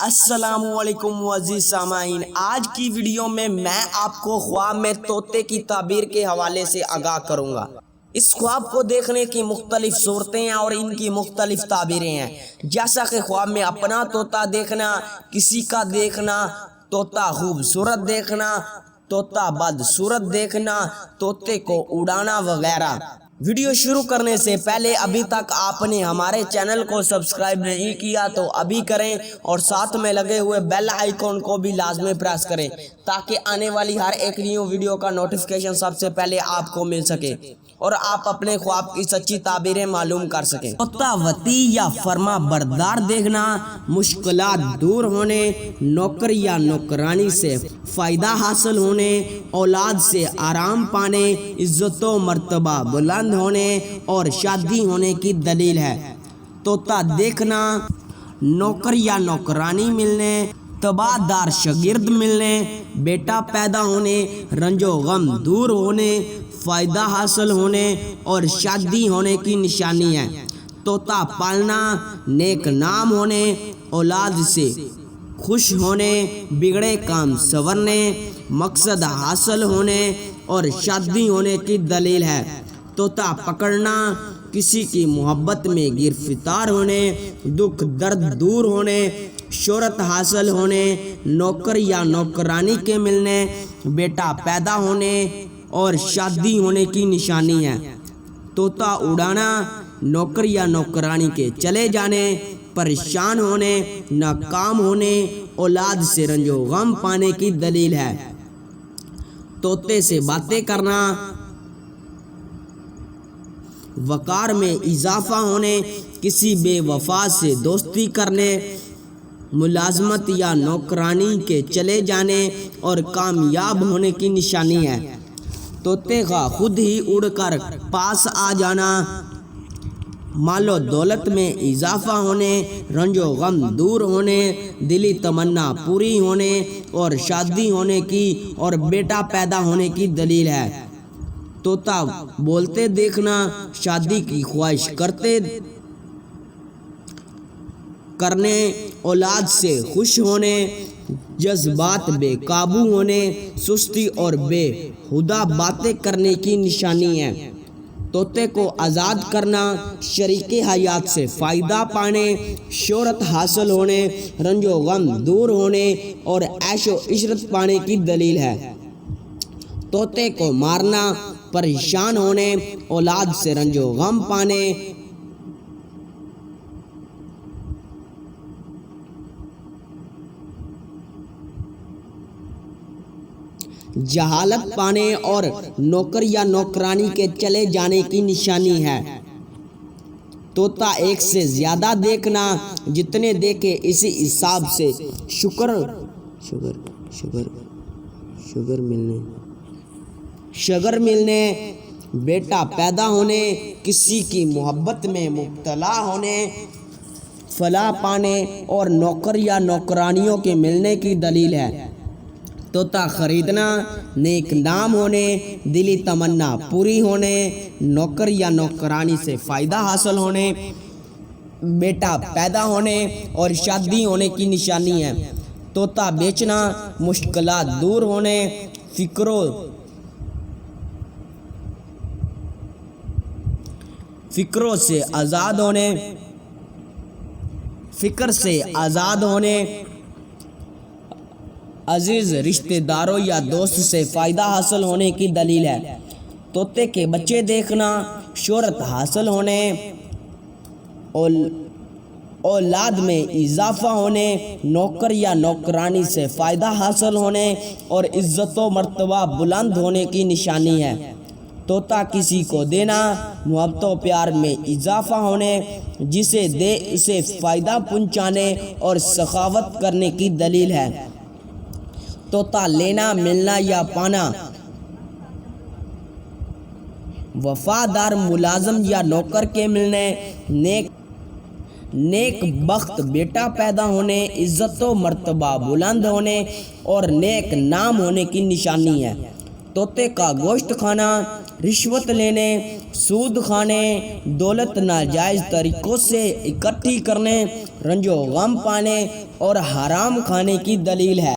السلام علیکم عزیز سامعین، آج کی ویڈیو میں آپ کو خواب میں طوطے کی تعبیر کے حوالے سے آگاہ کروں گا۔ اس خواب کو دیکھنے کی مختلف صورتیں ہیں اور ان کی مختلف تعبیریں ہیں، جیسا کہ خواب میں اپنا طوطا دیکھنا، کسی کا دیکھنا، طوطا خوبصورت دیکھنا، طوطا بدصورت دیکھنا، طوطے کو اڑانا وغیرہ۔ ویڈیو شروع کرنے سے پہلے ابھی تک آپ نے ہمارے چینل کو سبسکرائب نہیں کیا تو ابھی کریں اور ساتھ میں لگے ہوئے بیل آئیکن کو بھی لازمی پریس کریں تاکہ آنے والی ہر ایک نیو ویڈیو کا نوٹیفیکیشن سب سے پہلے آپ کو مل سکے اور آپ اپنے خواب کی سچی تعبیریں معلوم کر سکیں۔ طوطا وطی یا فرما بردار دیکھنا، مشکلات دور ہونے، نوکر یا نوکرانی سے فائدہ حاصل ہونے، اولاد سے آرام پانے، عزت و مرتبہ بلند ہونے اور شادی ہونے کی دلیل ہے۔ طوطا دیکھنا، نوکر یا نوکرانی ملنے، تباہ دار شاگرد ملنے، بیٹا پیدا ہونے، رنج و غم دور ہونے، فائدہ حاصل ہونے اور شادی ہونے کی نشانی ہے۔ طوطا پالنا، نیک نام ہونے، اولاد سے خوش ہونے، بگڑے کام سنورنے، مقصد حاصل ہونے اور شادی ہونے کی دلیل ہے۔ طوطا پکڑنا، کسی کی محبت میں گرفتار ہونے، دکھ درد دور ہونے، شہرت حاصل ہونے، نوکر یا نوکرانی کے ملنے، بیٹا پیدا ہونے اور شادی ہونے کی نشانی ہے۔ طوطا اڑانا، نوکر یا نوکرانی کے چلے جانے، پریشان ہونے، ناکام ہونے، اولاد سے رنج و غم پانے کی دلیل ہے۔ طوطے سے باتیں کرنا، وقار میں اضافہ ہونے، کسی بے وفا سے دوستی کرنے، ملازمت یا نوکرانی کے چلے جانے اور کامیاب ہونے کی نشانی ہے۔ طوطے کا خود ہی اڑ کر پاس آ جانا، مال و دولت میں اضافہ ہونے، رنج و غم دور ہونے، دلی تمنا پوری ہونے اور شادی ہونے کی اور بیٹا پیدا ہونے کی دلیل ہے۔ طوطا بولتے دیکھنا، شادی کی خواہش کرنے، اولاد سے خوش ہونے، جذبات بے قابو ہونے، سستی اور بے ہودہ باتیں کرنے کی نشانی ہے۔ طوطے کو آزاد کرنا، شریک حیات سے فائدہ پانے، شہرت حاصل ہونے، رنج و غم دور ہونے اور عیش و عشرت پانے کی دلیل ہے۔ طوطے کو مارنا، پریشان ہونے، اولاد سے رنج و غم پانے، جہالت پانے اور نوکر یا نوکرانی کے چلے جانے کی نشانی ہے۔ طوطا ایک سے زیادہ دیکھنا، جتنے دیکھے اسی حساب سے شگر ملنے، بیٹا پیدا ہونے، کسی کی محبت میں مبتلا ہونے، فلاح پانے اور نوکر یا نوکرانیوں کے ملنے کی دلیل ہے۔ طوطا خریدنا، نیک نام ہونے، دلی تمنا پوری ہونے، نوکر یا نوکرانی سے فائدہ حاصل ہونے، بیٹا پیدا ہونے اور شادی ہونے کی نشانی ہے۔ طوطا بیچنا، مشکلات دور ہونے، فکر سے آزاد ہونے، عزیز رشتہ داروں یا دوست سے فائدہ حاصل ہونے کی دلیل ہے۔ طوطے کے بچے دیکھنا، شہرت حاصل ہونے، اولاد میں اضافہ ہونے، نوکر یا نوکرانی سے فائدہ حاصل ہونے اور عزت و مرتبہ بلند ہونے کی نشانی ہے۔ طوطا کسی کو دینا، محبت و پیار میں اضافہ ہونے، جسے دے اسے فائدہ پہنچانے اور سخاوت کرنے کی دلیل ہے۔ طوطا لینا، ملنا یا پانا، وفادار ملازم یا نوکر کے ملنے، نیک بخت بیٹا پیدا ہونے، عزت و مرتبہ بلند ہونے اور نیک نام ہونے کی نشانی ہے۔ طوطے کا گوشت کھانا، رشوت لینے، سود کھانے، دولت ناجائز طریقوں سے اکٹھی کرنے، رنج و غم پانے اور حرام کھانے کی دلیل ہے۔